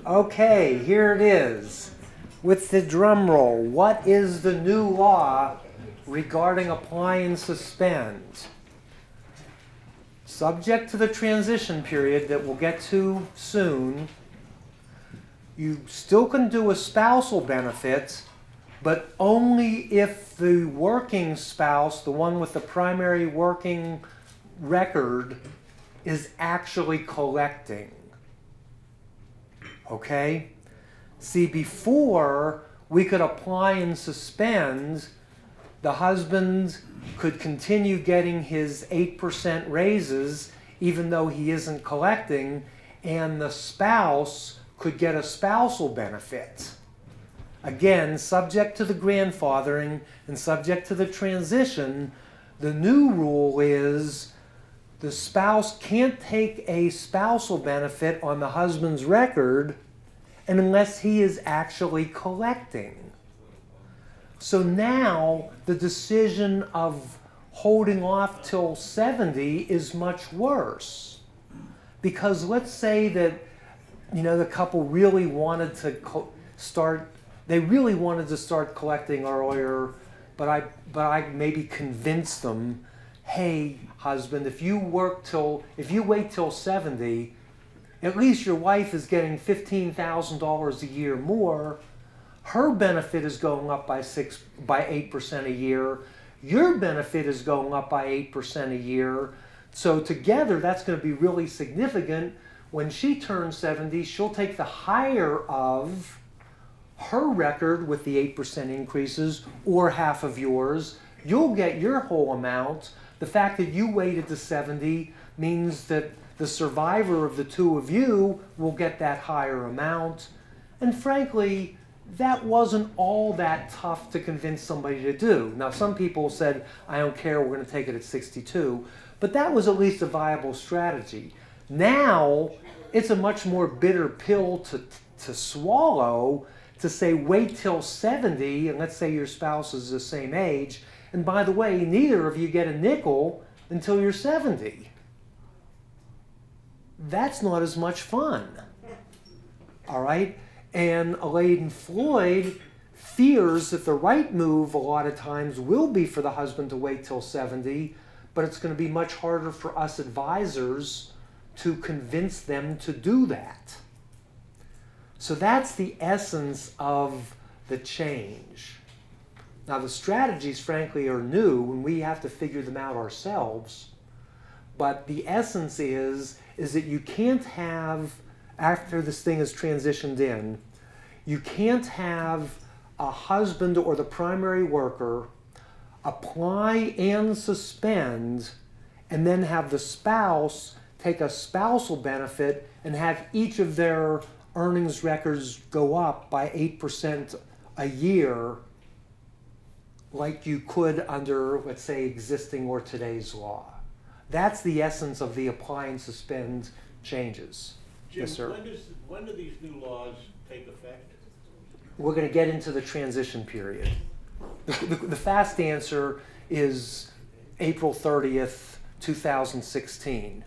Okay, here it is. With the drum roll, what is the new law regarding apply and suspend? Subject to the transition period that we'll get to soon, you still can do a spousal benefit, but only if the working spouse, the one with the primary working record, is actually collecting. Okay? See, before we could apply and suspend, the husband could continue getting his 8% raises even though he isn't collecting, and the spouse could get a spousal benefit. Again, subject to the grandfathering and subject to the transition, the new rule is the spouse can't take a spousal benefit on the husband's record unless he is actually collecting. So now the decision of holding off till 70 is much worse. Because let's say that, the couple really wanted to start collecting earlier, but I maybe convinced them, hey, husband, if you wait till 70, at least your wife is getting $15,000 a year more. Her benefit is going up by 8% a year. Your benefit is going up by 8% a year. So together, that's going to be really significant. When she turns 70, she'll take the higher of her record with the 8% increases, or half of yours. You'll get your whole amount. The fact that you waited to 70 means that the survivor of the two of you will get that higher amount. And frankly, that wasn't all that tough to convince somebody to do. Now, some people said, I don't care, we're going to take it at 62. But that was at least a viable strategy. Now, it's a much more bitter pill to swallow, to say wait till 70, and let's say your spouse is the same age, and by the way, neither of you get a nickel until you're 70. That's not as much fun. All right? And Elaine Floyd fears that the right move a lot of times will be for the husband to wait till 70, but it's going to be much harder for us advisors to convince them to do that. So that's the essence of the change. Now the strategies, frankly, are new and we have to figure them out ourselves. But the essence is that you can't have, after this thing is transitioned in, you can't have a husband or the primary worker apply and suspend and then have the spouse take a spousal benefit and have each of their earnings records go up by 8% a year like you could under, let's say, existing or today's law. That's the essence of the apply and suspend changes. Jim, yes, sir. When do these new laws take effect? We're going to get into the transition period. The fast answer is April 30th, 2016.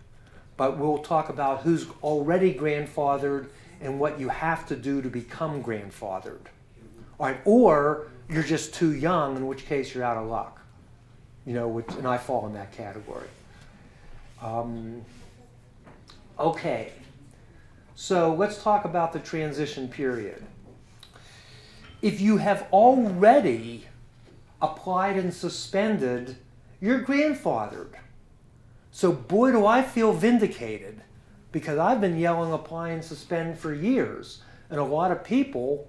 But we'll talk about who's already grandfathered and what you have to do to become grandfathered. All right, or you're just too young, in which case you're out of luck. And I fall in that category. Okay, so let's talk about the transition period. If you have already applied and suspended, you're grandfathered. So boy, do I feel vindicated, because I've been yelling apply and suspend for years. And a lot of people,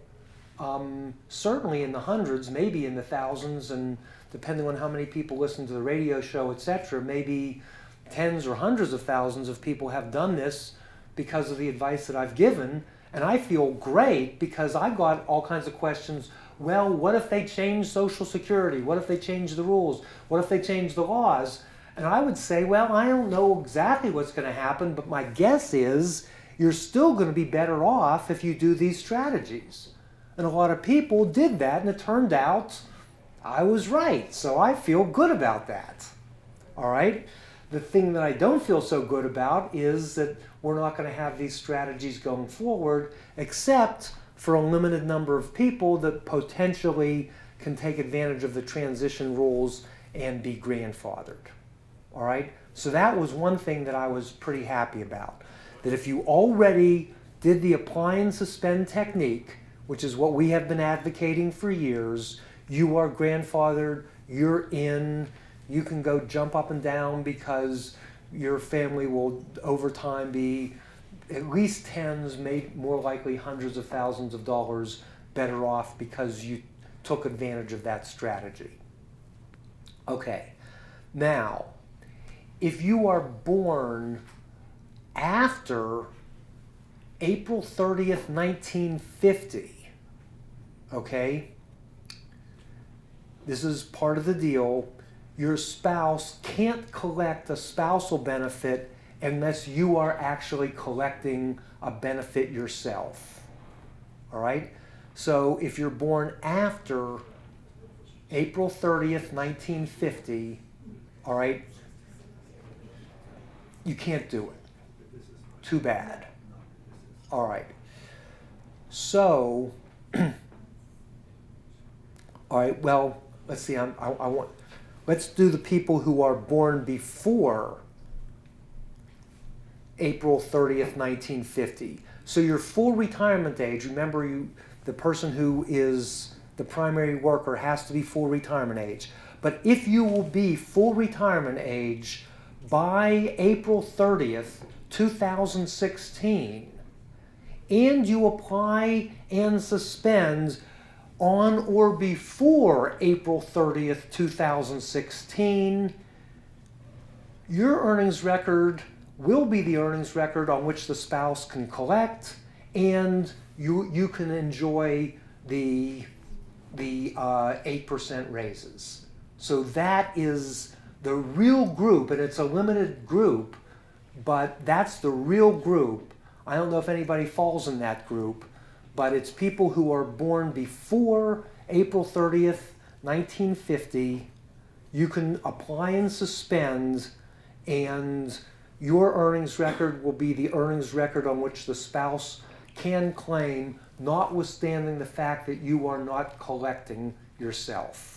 certainly in the hundreds, maybe in the thousands, and depending on how many people listen to the radio show, etc., maybe tens or hundreds of thousands of people have done this because of the advice that I've given. And I feel great because I got all kinds of questions. Well, what if they change Social Security? What if they change the rules? What if they change the laws? And I would say, well, I don't know exactly what's going to happen, but my guess is you're still going to be better off if you do these strategies. And a lot of people did that, and it turned out I was right. So I feel good about that. All right? The thing that I don't feel so good about is that we're not going to have these strategies going forward, except for a limited number of people that potentially can take advantage of the transition rules and be grandfathered. All right? So that was one thing that I was pretty happy about. That if you already did the apply and suspend technique, which is what we have been advocating for years, you are grandfathered, you're in, you can go jump up and down because your family will over time be at least tens, maybe more likely hundreds of thousands of dollars better off because you took advantage of that strategy. Okay, now, if you are born after April 30th, 1950, okay, this is part of the deal. Your spouse can't collect a spousal benefit unless you are actually collecting a benefit yourself. All right? So if you're born after April 30th, 1950, all right, you can't do it. Too bad. All right. So, all right, well, let's see, let's do the people who are born before April 30th, 1950. So your full retirement age, remember the person who is the primary worker has to be full retirement age. But if you will be full retirement age by April 30th, 2016, and you apply and suspend on or before April 30th, 2016, your earnings record will be the earnings record on which the spouse can collect, and you can enjoy the 8% raises. So that is the real group, and it's a limited group, but that's the real group. I don't know if anybody falls in that group, but it's people who are born before April 30th, 1950. You can apply and suspend, and your earnings record will be the earnings record on which the spouse can claim, notwithstanding the fact that you are not collecting yourself.